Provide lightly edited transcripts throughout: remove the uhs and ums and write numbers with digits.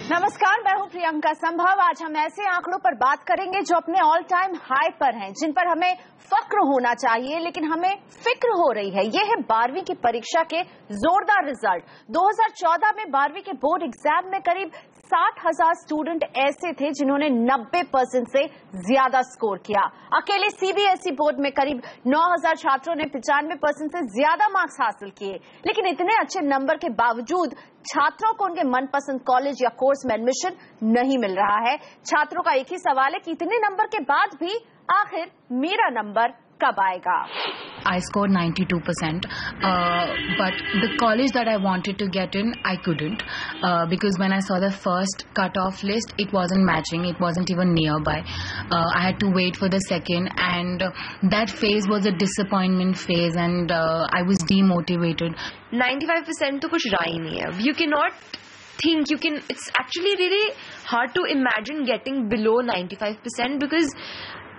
नमस्कार, मैं हूं प्रियंका संभव। आज हम ऐसे आंकड़ों पर बात करेंगे जो अपने ऑल टाइम हाई पर हैं, जिन पर हमें फक्र होना चाहिए, लेकिन हमें फिक्र हो रही है। यह है 12वीं की परीक्षा के जोरदार रिजल्ट। 2014 में 12वीं के बोर्ड एग्जाम में करीब 60,000 स्टूडेंट ऐसे थे जिन्होंने 90% से ज्यादा स्कोर किया। अकेले सीबीएसई बोर्ड में करीब 9,000 छात्रों ने 95% से ज्यादा मार्क्स हासिल किए। लेकिन इतने अच्छे नंबर के बावजूद छात्रों को उनके मनपसंद कॉलेज या कोर्स में एडमिशन नहीं मिल रहा है। छात्रों का एक ही सवाल है कि इतने नंबर के बाद भी आखिर मेरा नंबर कब आएगा? I scored 92%, but the college that I wanted to get in, I couldn't, because when I saw the first cutoff list, it wasn't matching, it wasn't even nearby. I had to wait for the second, and that phase was a disappointment phase, and I was demotivated. 95% तो कुछ रहा ही नहीं है. You cannot think, it's actually really hard to imagine getting below 95% because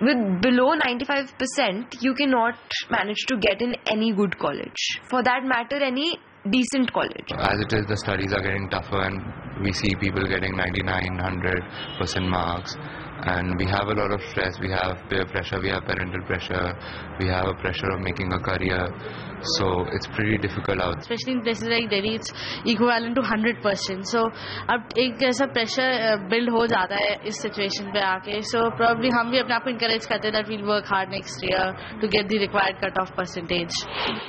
with below 95%, you cannot manage to get in any good college. For that matter, any decent college. As it is, the studies are getting tougher and we see people getting 99, 100% marks. And we have a lot of stress, we have peer pressure, we have parental pressure, we have a pressure of making a career. So it's pretty difficult out. Especially in places like Delhi, it's equivalent to 100%. So अब एक ऐसा pressure build हो जाता है इस situation पे आके. So probably हम भी अपने आप को encourage करते हैं that we'll work hard next year to get the required cut-off percentage.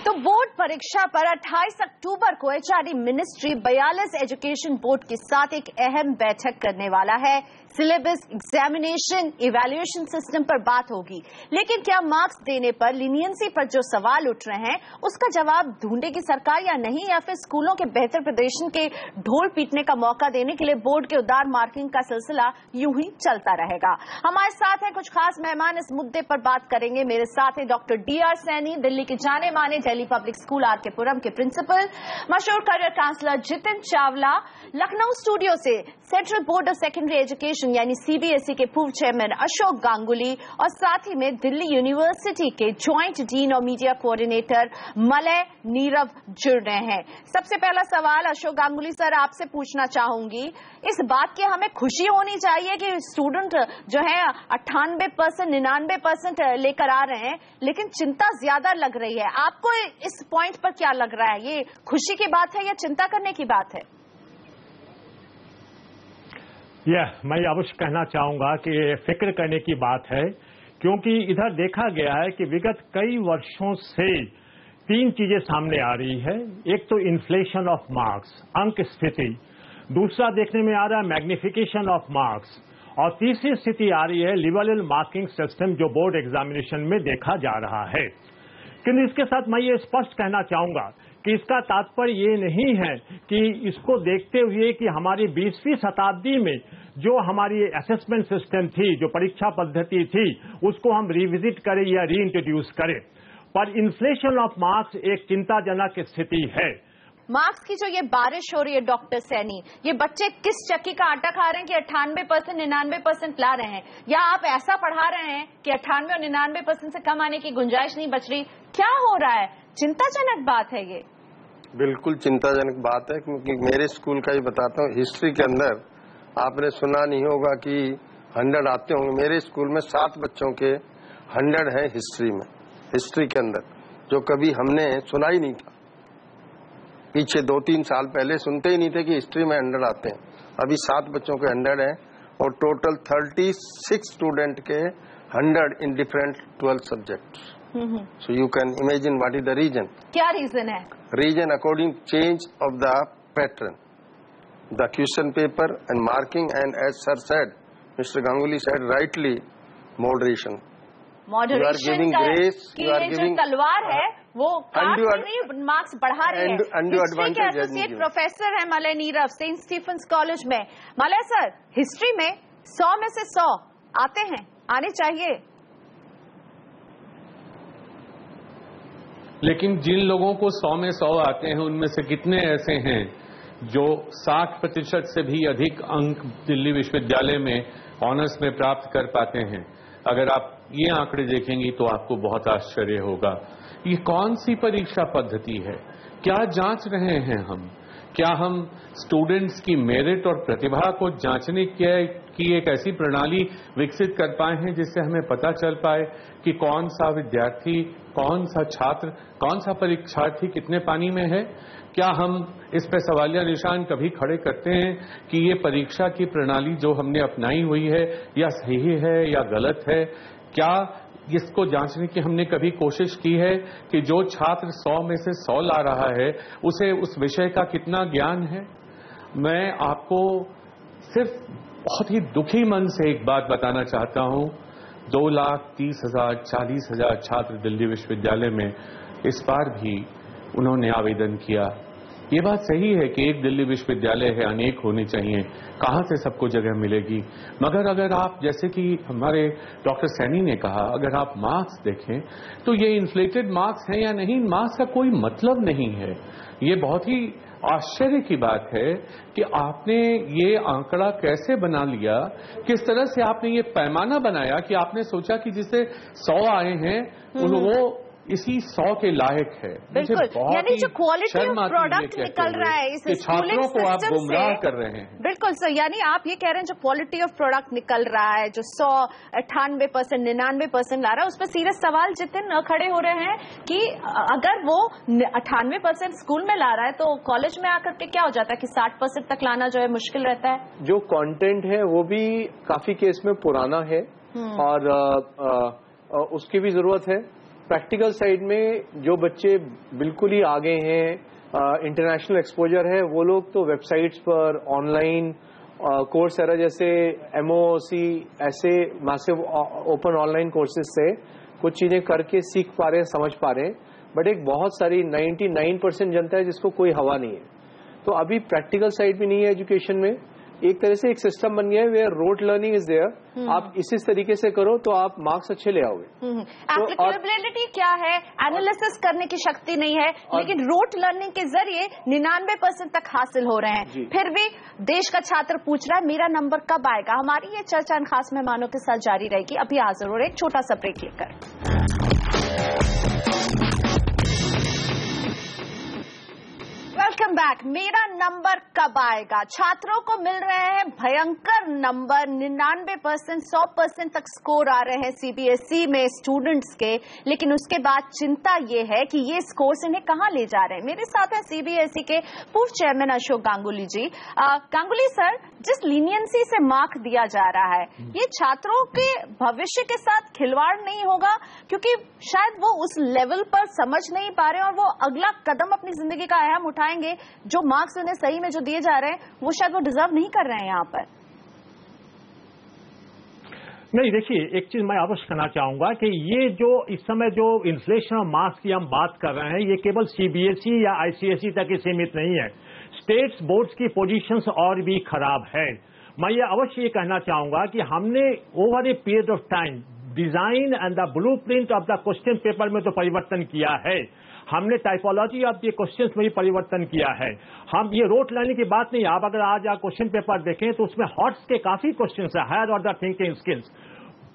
तो बोर्ड परीक्षा पर 28 अक्टूबर को एचआरडी मिनिस्ट्री 42 एजुकेशन बोर्ड के साथ एक अहम बैठक करने वाला है। सिलेबस, एग्जामिनेशन, इवैल्यूएशन सिस्टम पर बात होगी। लेकिन क्या मार्क्स देने पर, लीनियंसी पर जो सवाल उठ रहे हैं, उसका जवाब ढूंढेगी सरकार या नहीं, या फिर स्कूलों के बेहतर प्रदर्शन के ढोल पीटने का मौका देने के लिए बोर्ड के उदार मार्किंग का सिलसिला यूं ही चलता रहेगा? हमारे साथ हैं कुछ खास मेहमान, इस मुद्दे पर बात करेंगे। मेरे साथ हैं डॉक्टर DR सैनी, दिल्ली के जाने माने दिल्ली पब्लिक स्कूल आर के पुरम के प्रिंसिपल, मशहूर career counsellor Jitin Chawla, Lucknow studio से central board of secondary education यानी सीबीएसई के पूर्व चेयरमैन अशोक गांगुली, और साथ ही में दिल्ली यूनिवर्सिटी के ज्वाइंट डीन और मीडिया कोऑर्डिनेटर मलय नीरव जुड़ रहे हैं। सबसे पहला सवाल अशोक गांगुली सर आपसे पूछना चाहूंगी, इस बात की हमें खुशी होनी चाहिए कि स्टूडेंट जो है 98%, 99% लेकर आ रहे हैं, लेकिन चिंता ज्यादा लग रही है। आपको इस पॉइंट पर क्या लग रहा है, ये खुशी की बात है या चिंता करने की बात है? मैं अवश्य कहना चाहूंगा कि ये फिक्र करने की बात है, क्योंकि इधर देखा गया है कि विगत कई वर्षों से 3 चीजें सामने आ रही है। एक तो इन्फ्लेशन ऑफ मार्क्स, अंक स्थिति, दूसरा देखने में आ रहा है मैग्निफिकेशन ऑफ मार्क्स, और तीसरी स्थिति आ रही है लिबरल मार्किंग सिस्टम जो बोर्ड एग्जामिनेशन में देखा जा रहा है। किंतु इसके साथ मैं ये स्पष्ट कहना चाहूंगा कि इसका तात्पर्य ये नहीं है कि इसको देखते हुए कि हमारी 20वीं शताब्दी में जो हमारी असेसमेंट सिस्टम थी, जो परीक्षा पद्धति थी, उसको हम रिविजिट करें या रीइंट्रोड्यूस करें। पर इन्फ्लेशन ऑफ मार्क्स एक चिंताजनक स्थिति है। मार्क्स की जो ये बारिश हो रही है डॉक्टर सैनी, ये बच्चे किस चक्की का आटा खा रहे हैं कि 98%, 99% ला रहे हैं, या आप ऐसा पढ़ा रहे हैं कि 98 और 99% से कम आने की गुंजाइश नहीं बच रही? क्या हो रहा है? चिंताजनक बात है ये। बिल्कुल चिंताजनक बात है, क्योंकि मेरे स्कूल का ही बताता हूँ। हिस्ट्री के अंदर आपने सुना नहीं होगा कि 100 आते होंगे। मेरे स्कूल में 7 बच्चों के 100 है हिस्ट्री के अंदर, जो कभी हमने सुना ही नहीं था। पीछे 2-3 साल पहले सुनते ही नहीं थे कि हिस्ट्री में 100 आते हैं। अभी 7 बच्चों के 100 हैं, और टोटल 36 स्टूडेंट के 100 in different 12 subjects. So you can imagine what is the reason. क्या रीजन है? Reason according change of the pattern, the question paper and marking, and as sir said, Mr. Ganguly said rightly, moderation. Moderation you are giving grace, you are giving तलवार है वो नहीं marks बढ़ा रही है। History के associate professor है Malay Nirav, Saint Stephen's College में। मलय सर, हिस्ट्री में 100 में से 100 आते हैं, आने चाहिए, लेकिन जिन लोगों को 100 में 100 आते हैं, उनमें से कितने ऐसे हैं जो 60% से भी अधिक अंक दिल्ली विश्वविद्यालय में ऑनर्स में प्राप्त कर पाते हैं? अगर आप ये आंकड़े देखेंगी तो आपको बहुत आश्चर्य होगा। ये कौन सी परीक्षा पद्धति है? क्या जांच रहे हैं हम? क्या हम स्टूडेंट्स की मेरिट और प्रतिभा को जांचने की एक ऐसी प्रणाली विकसित कर पाए हैं जिससे हमें पता चल पाए कि कौन सा विद्यार्थी, कौन सा छात्र, कौन सा परीक्षार्थी कितने पानी में है? क्या हम इस पे सवालिया निशान कभी खड़े करते हैं कि ये परीक्षा की प्रणाली जो हमने अपनाई हुई है या सही है या गलत है? क्या इसको जांचने की हमने कभी कोशिश की है कि जो छात्र 100 में से 100 ला रहा है उसे उस विषय का कितना ज्ञान है? मैं आपको सिर्फ बहुत ही दुखी मन से एक बात बताना चाहता हूं, 2,30,000 40,000 छात्र दिल्ली विश्वविद्यालय में इस बार भी उन्होंने आवेदन किया। ये बात सही है कि एक दिल्ली विश्वविद्यालय है, अनेक होने चाहिए, कहां से सबको जगह मिलेगी? मगर अगर आप, जैसे कि हमारे डॉक्टर सैनी ने कहा, अगर आप मार्क्स देखें तो ये इन्फ्लेटेड मार्क्स हैं या नहीं, मार्क्स का कोई मतलब नहीं है। ये बहुत ही आश्चर्य की बात है कि आपने ये आंकड़ा कैसे बना लिया, किस तरह से आपने ये पैमाना बनाया कि आपने सोचा कि जिसे 100 आए हैं वो इसी 100 के लायक है। बिल्कुल, यानी जो क्वालिटी ऑफ प्रोडक्ट निकल रहा है इस छात्रों को आप गुमराह कर रहे हैं। बिल्कुल सर, यानी आप ये कह रहे हैं जो क्वालिटी ऑफ प्रोडक्ट निकल रहा है, जो 100, 98%, 99% ला रहा है, उस पर सीरियस सवाल जितिन खड़े हो रहे हैं कि अगर वो 98% स्कूल में ला रहा है तो कॉलेज में आकर के क्या हो जाता है कि 60% तक लाना जो है मुश्किल रहता है। जो कंटेंट है वो भी काफी केस में पुराना है और उसकी भी जरूरत है। प्रैक्टिकल साइड में जो बच्चे बिल्कुल ही आगे हैं, इंटरनेशनल एक्सपोजर है, वो लोग तो वेबसाइट्स पर ऑनलाइन कोर्सेरा जैसे MOOC ऐसे मैसिव ओपन ऑनलाइन कोर्सेज से कुछ चीजें करके सीख पा रहे हैं, समझ पा रहे हैं। बट एक बहुत सारी 99% जनता है जिसको कोई हवा नहीं है। तो अभी प्रैक्टिकल साइड भी नहीं है एजुकेशन में। एक तरह से एक सिस्टम बन गया है where rote learning is there. आप इसी तरीके से करो तो आप मार्क्स अच्छे ले आओगे। एप्लीकेबिलिटी क्या है, एनालिसिस करने की शक्ति नहीं है, लेकिन रोट लर्निंग के जरिए 99% तक हासिल हो रहे हैं। फिर भी देश का छात्र पूछ रहा है मेरा नंबर कब आएगा। हमारी ये चर्चा इन खास मेहमानों के साथ जारी रहेगी। अभी हाजिर हो रहे एक छोटा सा ब्रेक लेकर। Welcome back. मेरा नंबर कब आएगा? छात्रों को मिल रहे हैं भयंकर नंबर, 99%, 100% तक स्कोर आ रहे हैं CBSE में स्टूडेंट्स के, लेकिन उसके बाद चिंता ये है कि ये स्कोर्स इन्हें कहां ले जा रहे हैं। मेरे साथ हैं CBSE के पूर्व चेयरमैन अशोक गांगुली जी। गांगुली सर, जिस लीनियंसी से मार्क दिया जा रहा है, ये छात्रों के भविष्य के साथ खिलवाड़ नहीं होगा? क्योंकि शायद वो उस लेवल पर समझ नहीं पा रहे और वो अगला कदम अपनी जिंदगी का अहम उठाएंगे। जो मार्क्स उन्हें सही में जो दिए जा रहे हैं वो शायद वो डिजर्व नहीं कर रहे हैं यहाँ पर। नहीं, देखिए, एक चीज मैं अवश्य कहना चाहूंगा कि ये जो इस समय जो इन्फ्लेशन ऑफ मार्क्स की हम बात कर रहे हैं, ये केवल CBSE या ICSE तक ही सीमित नहीं है। स्टेट्स बोर्ड्स की पोजीशंस और भी खराब है। मैं ये अवश्य ये कहना चाहूंगा कि हमने over a period of time design and the blueprint of the question paper में तो परिवर्तन किया है, हमने टाइपोलॉजी ऑफ ये क्वेश्चंस में भी परिवर्तन किया है। हम ये रोट लर्निंग की बात नहीं, आप अगर आज क्वेश्चन पेपर देखें तो उसमें हॉट्स के काफी क्वेश्चंस है, higher order thinking skills.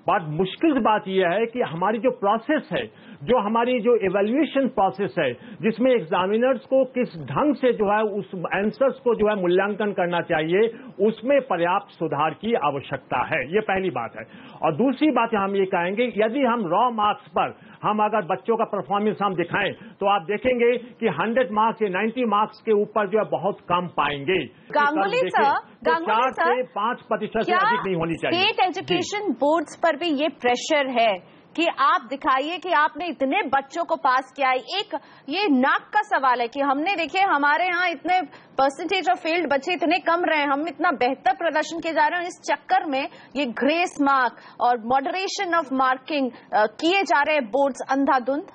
But मुश्किल बात यह है कि हमारी जो प्रोसेस है, जो हमारी जो इवैल्यूएशन प्रोसेस है, जिसमें एग्जामिनर्स को किस ढंग से जो है उस आंसर्स को जो है मूल्यांकन करना चाहिए, उसमें पर्याप्त सुधार की आवश्यकता है। ये पहली बात है। और दूसरी बात हम ये कहेंगे, यदि हम रॉ मार्क्स पर हम अगर बच्चों का परफॉर्मेंस हम दिखाएं तो आप देखेंगे कि 100 मार्क्स या 90 मार्क्स के ऊपर जो है बहुत कम पाएंगे। गांगुली सर, 4 से 5% से अधिक नहीं होनी चाहिए। स्टेट एजुकेशन बोर्ड्स पर भी ये प्रेशर है कि आप दिखाइए कि आपने इतने बच्चों को पास किया है। एक ये नाक का सवाल है कि हमने देखिए हमारे यहाँ इतने परसेंटेज ऑफ फेल्ड बच्चे इतने कम रहे हैं, हम इतना बेहतर प्रदर्शन किए जा रहे हैं, इस चक्कर में ये ग्रेस मार्क और मॉडरेशन ऑफ मार्किंग किए जा रहे हैं बोर्ड्स अंधाधुंध।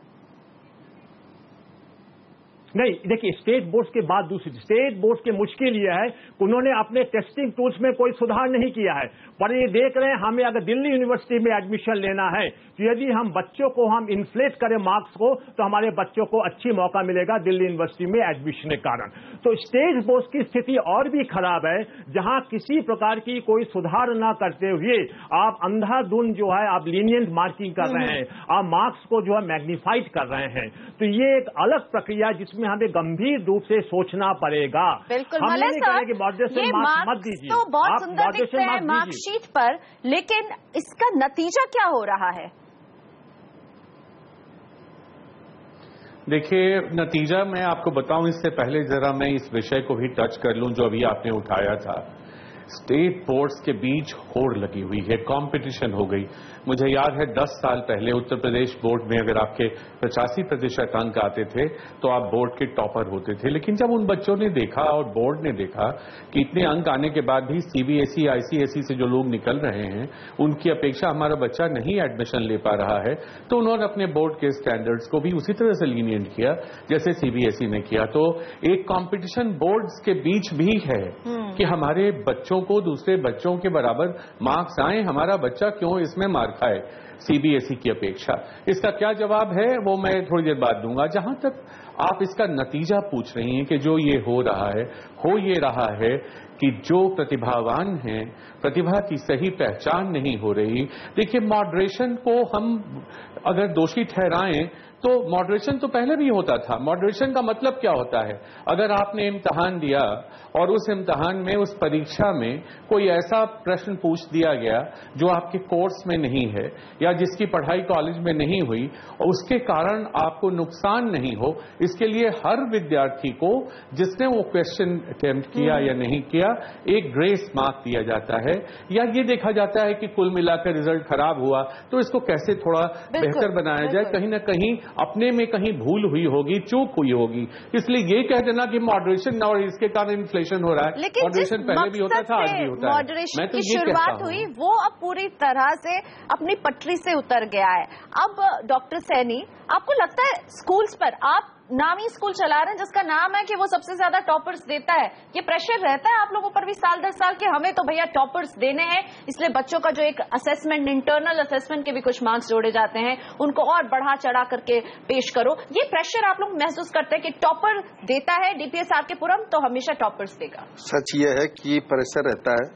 नहीं, देखिए, स्टेट बोर्ड्स के बाद दूसरी स्टेट बोर्ड्स की मुश्किल यह है कि उन्होंने अपने टेस्टिंग टूल्स में कोई सुधार नहीं किया है। पर ये देख रहे हैं हमें अगर दिल्ली यूनिवर्सिटी में एडमिशन लेना है तो यदि हम बच्चों को हम इन्फ्लेट करें मार्क्स को तो हमारे बच्चों को अच्छी मौका मिलेगा दिल्ली यूनिवर्सिटी में एडमिशन के कारण। तो स्टेट बोर्ड्स की स्थिति और भी खराब है, जहां किसी प्रकार की कोई सुधार न करते हुए आप अंधाधुंध जो है आप लीनियंट मार्किंग कर रहे हैं, आप मार्क्स को जो है मैग्नीफाइड कर रहे हैं। तो ये एक अलग प्रक्रिया जिसमें इसमें हमें गंभीर रूप से सोचना पड़ेगा। बिल्कुल हम नहीं कहें कि मॉडरेशन मार्क्स मत दीजिए, तो बहुत सुंदर दिखते हैं मार्कशीट पर, लेकिन इसका नतीजा क्या हो रहा है? देखिए, नतीजा मैं आपको बताऊं इससे पहले जरा मैं इस विषय को भी टच कर लूं जो अभी आपने उठाया था। स्टेट बोर्ड्स के बीच होड़ लगी हुई है, कंपटीशन हो गई। मुझे याद है 10 साल पहले उत्तर प्रदेश बोर्ड में अगर आपके 85% अंक आते थे तो आप बोर्ड के टॉपर होते थे। लेकिन जब उन बच्चों ने देखा और बोर्ड ने देखा कि इतने अंक आने के बाद भी सीबीएसई आईसीएसई से जो लोग निकल रहे हैं उनकी अपेक्षा हमारा बच्चा नहीं एडमिशन ले पा रहा है, तो उन्होंने अपने बोर्ड के स्टैंडर्ड्स को भी उसी तरह से लीनियंट किया जैसे सीबीएसई ने किया। तो एक कंपटीशन बोर्ड्स के बीच भी है कि हमारे बच्चों को दूसरे बच्चों के बराबर मार्क्स आए, हमारा बच्चा क्यों इसमें मार खाए सीबीएसई की अपेक्षा। इसका क्या जवाब है वो मैं थोड़ी देर बाद दूंगा। जहां तक आप इसका नतीजा पूछ रही हैं कि जो ये हो ये रहा है कि जो प्रतिभावान हैं, प्रतिभा की सही पहचान नहीं हो रही। देखिए, मॉडरेशन को हम अगर दोषी ठहराएं तो मॉडरेशन तो पहले भी होता था। मॉडरेशन का मतलब क्या होता है? अगर आपने इम्तिहान दिया और उस इम्तिहान में, उस परीक्षा में कोई ऐसा प्रश्न पूछ दिया गया जो आपके कोर्स में नहीं है या जिसकी पढ़ाई कॉलेज में नहीं हुई और उसके कारण आपको नुकसान नहीं हो, इसके लिए हर विद्यार्थी को जिसने वो क्वेश्चन अटेम्प्ट किया या नहीं किया एक ग्रेस मार्क दिया जाता है। या ये देखा जाता है कि कुल मिलाकर रिजल्ट खराब हुआ तो इसको कैसे थोड़ा बेहतर बनाया जाए, कहीं ना कहीं अपने में कहीं भूल हुई होगी, चूक हुई होगी। इसलिए ये कह देना कि मॉडरेशन और इसके कारण इन्फ्लेशन हो रहा है, मॉडरेशन पहले भी होता था, आज भी होता है। मॉडरेशन की शुरुआत हुई वो अब पूरी तरह से अपनी पटरी से उतर गया है। अब डॉक्टर सैनी, आपको लगता है स्कूल्स पर, आप नामी स्कूल चला रहे हैं जिसका नाम है कि वो सबसे ज्यादा टॉपर्स देता है, ये प्रेशर रहता है आप लोगों पर भी साल दर साल के हमें तो भैया टॉपर्स देने हैं, इसलिए बच्चों का जो एक असेसमेंट, इंटरनल असेसमेंट के भी कुछ मार्क्स जोड़े जाते हैं, उनको और बढ़ा चढ़ा करके पेश करो, ये प्रेशर आप लोग महसूस करते हैं कि टॉपर देता है डीपीएस आर के पुरम तो हमेशा टॉपर्स देगा? सच ये है कि प्रेशर रहता है,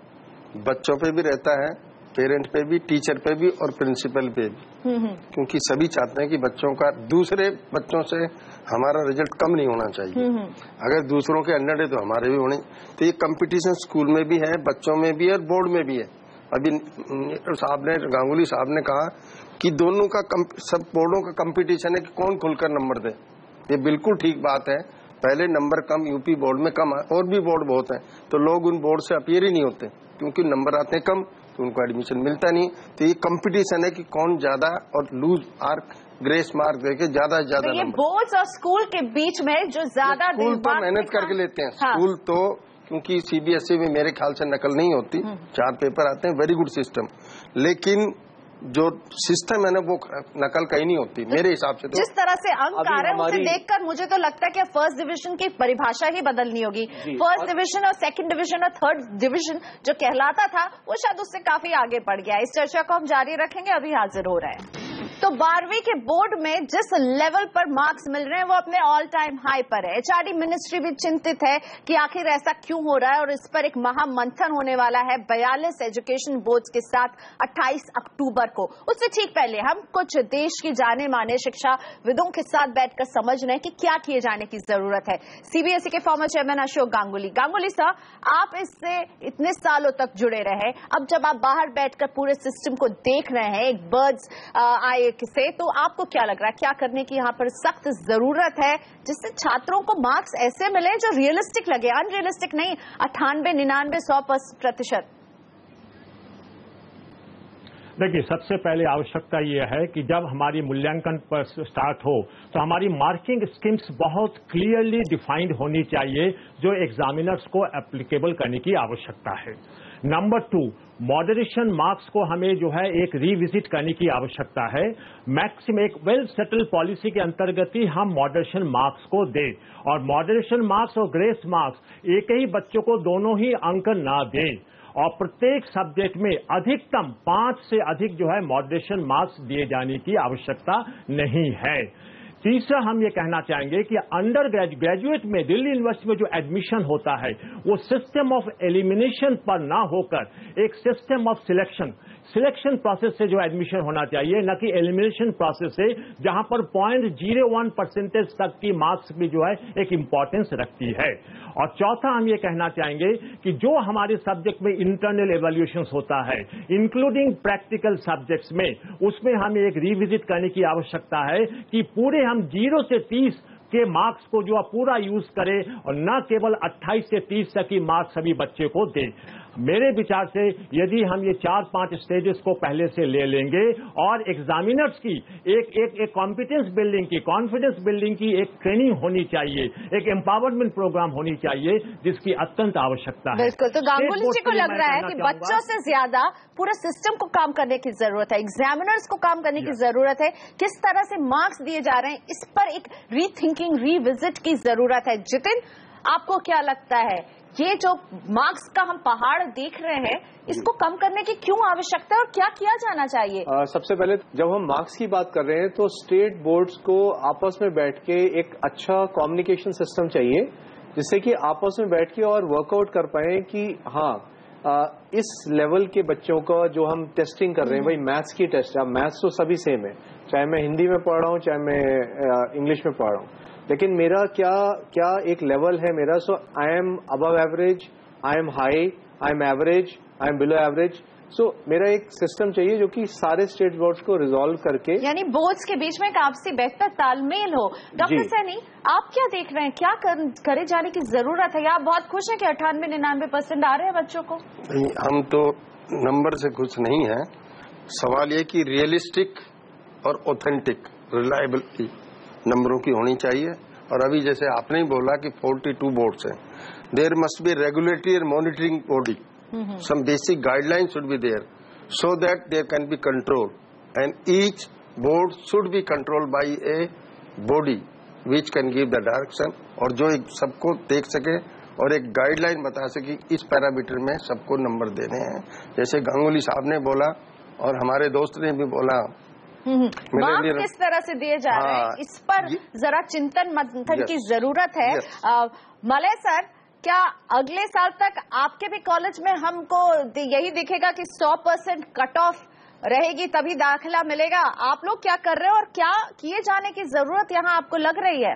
बच्चों पे भी रहता है, पेरेंट पे भी, टीचर पे भी और प्रिंसिपल पे भी, क्योंकि सभी चाहते हैं कि बच्चों का दूसरे बच्चों से हमारा रिजल्ट कम नहीं होना चाहिए। अगर दूसरों के अंडर है तो हमारे भी होने। तो ये कंपटीशन स्कूल में भी है, बच्चों में भी है और बोर्ड में भी है। अभी गांगुली साहब ने कहा कि दोनों का सब बोर्डों का कंपटीशन है कि कौन खुलकर नंबर दे, ये बिल्कुल ठीक बात है। पहले नंबर कम यूपी बोर्ड में कम, और भी बोर्ड बहुत हैं, तो लोग उन बोर्ड से अपीयर ही नहीं होते क्योंकि नंबर आते हैं कम, तो उनको एडमिशन मिलता नहीं। तो ये कंपटीशन है कि कौन ज्यादा और लूज आर्क ग्रेस मार्क देके ज्यादा से ज्यादा। तो ये बोर्ड्स और स्कूल के बीच में जो ज्यादा स्कूल तो मेहनत करके लेते हैं। हाँ। स्कूल तो क्योंकि सीबीएसई में मेरे ख्याल से नकल नहीं होती, 4 पेपर आते हैं, वेरी गुड सिस्टम, लेकिन जो सिस्टम है ना वो नकल कहीं नहीं होती मेरे हिसाब से। तो जिस तरह से अंक आ रहे हैं उसे देखकर मुझे तो लगता है कि फर्स्ट डिवीजन की परिभाषा ही बदलनी होगी। फर्स्ट डिवीजन और सेकंड डिवीजन और थर्ड डिवीजन जो कहलाता था वो शायद उससे काफी आगे बढ़ गया। इस चर्चा को हम जारी रखेंगे, अभी हाजिर हो रहे हैं। तो 12वीं के बोर्ड में जिस लेवल पर मार्क्स मिल रहे हैं वो अपने ऑल टाइम हाई पर है। एचआरडी मिनिस्ट्री भी चिंतित है कि आखिर ऐसा क्यों हो रहा है और इस पर एक महामंथन होने वाला है 42 एजुकेशन बोर्ड्स के साथ 28 अक्टूबर को। उससे ठीक पहले हम कुछ देश की जाने माने शिक्षाविदों के साथ बैठकर समझ रहे हैं कि क्या किए जाने की जरूरत है। सीबीएसई के फॉर्मर चेयरमैन अशोक गांगुली साहब, आप इससे इतने सालों तक जुड़े रहे, अब जब आप बाहर बैठकर पूरे सिस्टम को देख रहे हैं एक बर्ड्स आई से, तो आपको क्या लग रहा है क्या करने की यहाँ पर सख्त जरूरत है जिससे छात्रों को मार्क्स ऐसे मिले जो रियलिस्टिक लगे, अनरियलिस्टिक नहीं, 98, 99, 100%? देखिए, सबसे पहले आवश्यकता यह है कि जब हमारी मूल्यांकन पर स्टार्ट हो तो हमारी मार्किंग स्कीम्स बहुत क्लियरली डिफाइंड होनी चाहिए जो एग्जामिनर्स को एप्लीकेबल करने की आवश्यकता है। नंबर 2, मॉडरेशन मार्क्स को हमें जो है एक रिविजिट करने की आवश्यकता है। मैक्सिमम एक वेल सेटल्ड पॉलिसी के अंतर्गत ही हम मॉडरेशन मार्क्स को दें और मॉडरेशन मार्क्स और ग्रेस मार्क्स एक ही बच्चों को दोनों ही अंक ना दें और प्रत्येक सब्जेक्ट में अधिकतम 5 से अधिक जो है मॉडरेशन मार्क्स दिए जाने की आवश्यकता नहीं है। तीसरा, हम ये कहना चाहेंगे कि अंडर ग्रेजुएट में दिल्ली यूनिवर्सिटी में जो एडमिशन होता है वो सिस्टम ऑफ एलिमिनेशन पर ना होकर एक system of selection, selection process से जो एडमिशन होना चाहिए, न कि एलिमिनेशन प्रोसेस से, जहां पर 0.01% तक की मार्क्स भी जो है एक इंपॉर्टेंस रखती है। और चौथा हम ये कहना चाहेंगे कि जो हमारे सब्जेक्ट में इंटरनल एवेल्यूएशन होता है, इंक्लूडिंग प्रैक्टिकल सब्जेक्ट्स में, उसमें हमें एक रिविजिट करने की आवश्यकता है कि पूरे हम 0 से 30 के मार्क्स को जो पूरा यूज करें और न केवल 28 से 30 तक की मार्क्स सभी बच्चे को दें। मेरे विचार से यदि हम ये 4-5 स्टेजेस को पहले से ले लेंगे और एग्जामिनर्स की एक कॉम्पिटेंस बिल्डिंग की, कॉन्फिडेंस बिल्डिंग की एक ट्रेनिंग होनी चाहिए, एक एम्पावरमेंट प्रोग्राम होनी चाहिए, जिसकी अत्यंत आवश्यकता है। बिल्कुल। तो गांगुली जी को लग रहा है कि बच्चों से ज्यादा पूरे सिस्टम को काम करने की जरूरत है, एग्जामिनर्स को काम करने की जरूरत है। किस तरह से मार्क्स दिए जा रहे हैं, इस पर एक रीथिंकिंग, रिविजिट की जरूरत है। जितिन, आपको क्या लगता है, ये जो मार्क्स का हम पहाड़ देख रहे हैं, इसको कम करने की क्यों आवश्यकता है और क्या किया जाना चाहिए? सबसे पहले जब हम मार्क्स की बात कर रहे हैं तो स्टेट बोर्ड्स को आपस में बैठ के एक अच्छा कम्युनिकेशन सिस्टम चाहिए, जिससे कि आपस में बैठ के और वर्कआउट कर पाए कि हाँ, इस लेवल के बच्चों का जो हम टेस्टिंग कर रहे हैं, भाई मैथ्स की टेस्ट है, मैथ्स तो सभी सेम है, चाहे मैं हिंदी में पढ़ रहा हूँ चाहे मैं इंग्लिश में पढ़ रहा हूँ, लेकिन मेरा क्या एक लेवल है मेरा। So I am above average, I am high, I am average, I am below average. So मेरा एक सिस्टम चाहिए जो कि सारे स्टेट बोर्ड्स को रिजॉल्व करके, यानी बोर्ड्स के बीच में एक आपसी बेहतर तालमेल हो। डॉक्टर सैनी, आप क्या देख रहे हैं, क्या करे जाने की जरूरत है? या आप बहुत खुश हैं कि 98-99% आ रहे हैं बच्चों को? नहीं, हम तो नंबर से खुश नहीं है। सवाल ये कि रियलिस्टिक और ऑथेंटिक, रिलायबिलिटी नंबरों की होनी चाहिए। और अभी जैसे आपने ही बोला कि 42 बोर्ड्स हैं, there must be regulatory and monitoring body, some basic guidelines should be there so that there can be control, and each board should be controlled by a body which can give the direction, और जो एक सबको देख सके और एक guideline बता सके इस पैरामीटर में सबको नंबर देने हैं। जैसे गांगुली साहब ने बोला और हमारे दोस्त ने भी बोला, मार्क्स किस तरह से दिए जा रहे हैं, इस पर जरा चिंतन मंथन की जरूरत है। मलय सर, क्या अगले साल तक आपके भी कॉलेज में हमको यही दिखेगा कि 100% कट ऑफ रहेगी तभी दाखिला मिलेगा? आप लोग क्या कर रहे हो और क्या किए जाने की जरूरत यहाँ आपको लग रही है?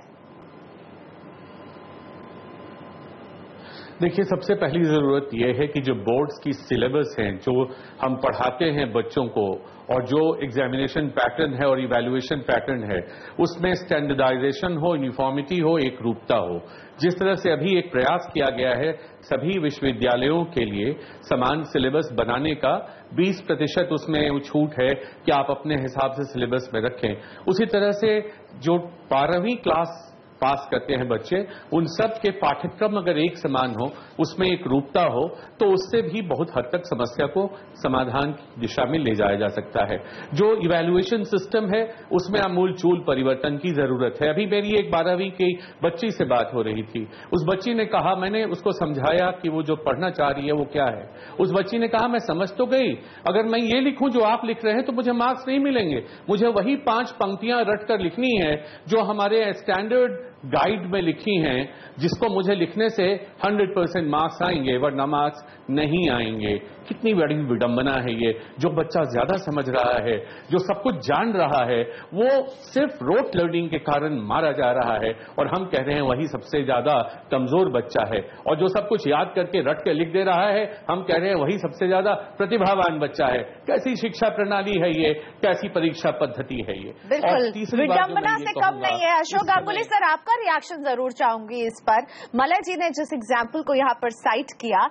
देखिए, सबसे पहली जरूरत यह है कि जो बोर्ड्स की सिलेबस हैं, जो हम पढ़ाते हैं बच्चों को, और जो एग्जामिनेशन पैटर्न है और इवैल्यूएशन पैटर्न है, उसमें स्टैंडर्डाइजेशन हो, यूनिफॉर्मिटी हो, एक रूपता हो। जिस तरह से अभी एक प्रयास किया गया है सभी विश्वविद्यालयों के लिए समान सिलेबस बनाने का, 20% उसमें छूट है कि आप अपने हिसाब से सिलेबस में रखें। उसी तरह से जो 12वीं क्लास पास करते हैं बच्चे, उन सब के पाठ्यक्रम अगर एक समान हो, उसमें एक रूपता हो, तो उससे भी बहुत हद तक समस्या को समाधान की दिशा में ले जाया जा सकता है। जो इवैल्यूएशन सिस्टम है, उसमें आमूल चूल परिवर्तन की जरूरत है। अभी मेरी एक 12वीं की बच्ची से बात हो रही थी। उस बच्ची ने कहा, मैंने उसको समझाया कि वो जो पढ़ना चाह रही है वो क्या है। उस बच्ची ने कहा, मैं समझ तो गई, अगर मैं ये लिखूं जो आप लिख रहे हैं तो मुझे मार्क्स नहीं मिलेंगे, मुझे वही 5 पंक्तियां रटकर लिखनी है जो हमारे स्टैंडर्ड गाइड में लिखी हैं, जिसको मुझे लिखने से 100% मार्क्स आएंगे, वरना मार्क्स नहीं आएंगे। कितनी बड़ी विडंबना है ये। जो बच्चा ज्यादा समझ रहा है, जो सब कुछ जान रहा है, वो सिर्फ रोट लर्निंग के कारण मारा जा रहा है, और हम कह रहे हैं वही सबसे ज्यादा कमजोर बच्चा है। और जो सब कुछ याद करके रट के लिख दे रहा है, हम कह रहे हैं वही सबसे ज्यादा प्रतिभावान बच्चा है। कैसी शिक्षा प्रणाली है ये, कैसी परीक्षा पद्धति है ये। बिल्कुल विडंबना से कम नहीं है। अशोक गांगुली सर, आपका रिएक्शन जरूर चाहूंगी इस पर। मलय जी ने जिस एग्जाम्पल को यहाँ पर साइट किया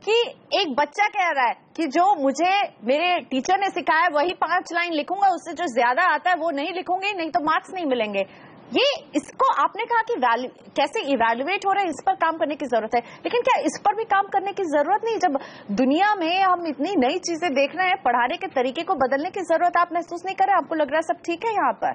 कि एक बच्चा कह रहा है कि जो मुझे मेरे टीचर ने सिखाया वही 5 लाइन लिखूंगा, उससे जो ज्यादा आता है वो नहीं लिखूंगी, नहीं तो मार्क्स नहीं मिलेंगे। ये इसको आपने कहा कि कैसे इवैल्यूएट हो रहा है, इस पर काम करने की जरूरत है, लेकिन क्या इस पर भी काम करने की जरूरत नहीं? जब दुनिया में हम इतनी नई चीजें देख रहे हैं, पढ़ाने के तरीके को बदलने की जरूरत आप महसूस नहीं कर रहे? आपको लग रहा है सब ठीक है यहाँ पर?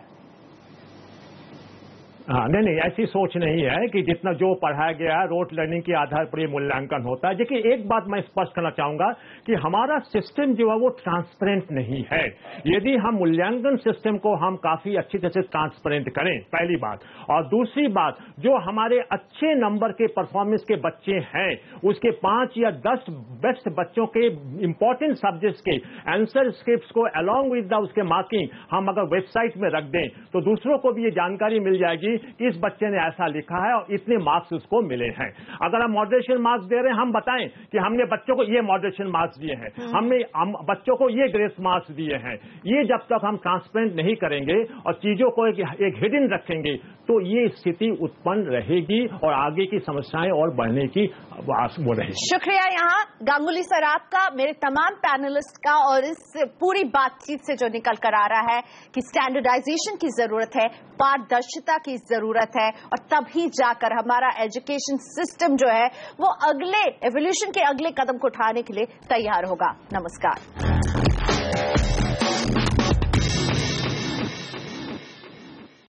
हाँ, नहीं, ऐसी सोच नहीं है कि जितना जो पढ़ाया गया है रोट लर्निंग के आधार पर ये मूल्यांकन होता है। देखिए, एक बात मैं स्पष्ट करना चाहूंगा कि हमारा सिस्टम जो है वो ट्रांसपेरेंट नहीं है। यदि हम मूल्यांकन सिस्टम को हम काफी अच्छी तरह से ट्रांसपेरेंट करें, पहली बात, और दूसरी बात, जो हमारे अच्छे नंबर के परफॉर्मेंस के बच्चे हैं उसके 5 या 10 बेस्ट बच्चों के इंपॉर्टेंट सब्जेक्ट्स के आंसर स्क्रिप्ट्स को अलॉन्ग विद उसके मार्किंग हम अगर वेबसाइट में रख दें तो दूसरों को भी ये जानकारी मिल जाएगी कि इस बच्चे ने ऐसा लिखा है और इतने मार्क्स उसको मिले हैं। अगर हम मॉडरेशन मार्क्स दे रहे हैं, हम बताएं कि हमने बच्चों को ये मॉडरेशन मार्क्स दिए हैं, हमने बच्चों को ये ग्रेस मार्क्स दिए हैं। ये जब तक हम ट्रांसपेरेंट नहीं करेंगे और चीजों को एक हिडन रखेंगे तो ये स्थिति उत्पन्न रहेगी और आगे की समस्याएं और बढ़ने की वो रहेगी। शुक्रिया यहाँ गांगुली सर आपका, मेरे तमाम पैनलिस्ट का, और इस पूरी बातचीत से जो निकल कर आ रहा है कि स्टैंडर्डाइजेशन की जरूरत है, पारदर्शिता की जरूरत है, और तभी जाकर हमारा एजुकेशन सिस्टम जो है वो अगले एवोल्यूशन के अगले कदम को उठाने के लिए तैयार होगा। नमस्कार।